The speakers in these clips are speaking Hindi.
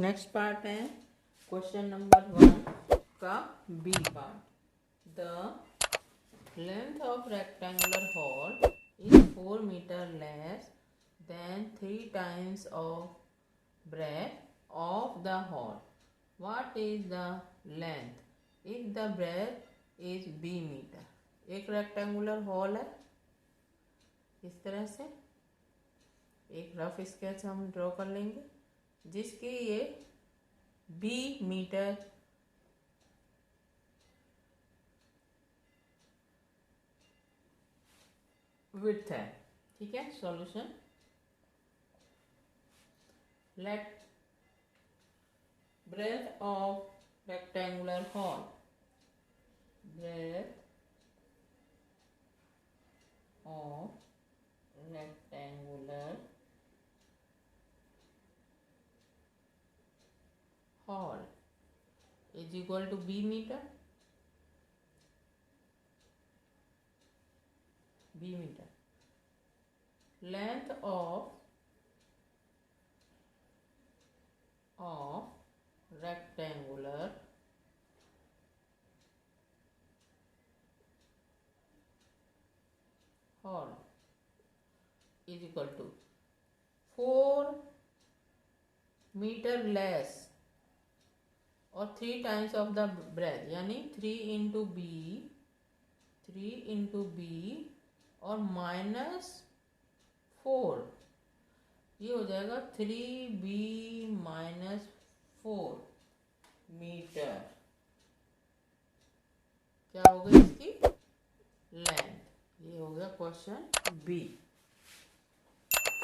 नेक्स्ट पार्ट है क्वेश्चन नंबर 1 का B part. The length of rectangular hall is 4 metre less than 3 times of breadth of the hall. What is the length if the breadth is b metre? एक रेक्टेंगुलर हॉल है, इस तरह से एक रफ स्केच हम ड्रॉ कर लेंगे जिसकी ये b मीटर विड्थ है। ठीक है, solution. Let breadth of rectangular hall, breadth of rectangular hall is equal to b metre. Length of rectangular hall is equal to 4 metre less और 3 times of the breadth, यानी 3 into b और -4, ये हो जाएगा 3b - 4 मीटर। क्या हो गई इसकी लेंथ? ये हो गया क्वेश्चन बी।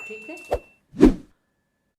ठीक है।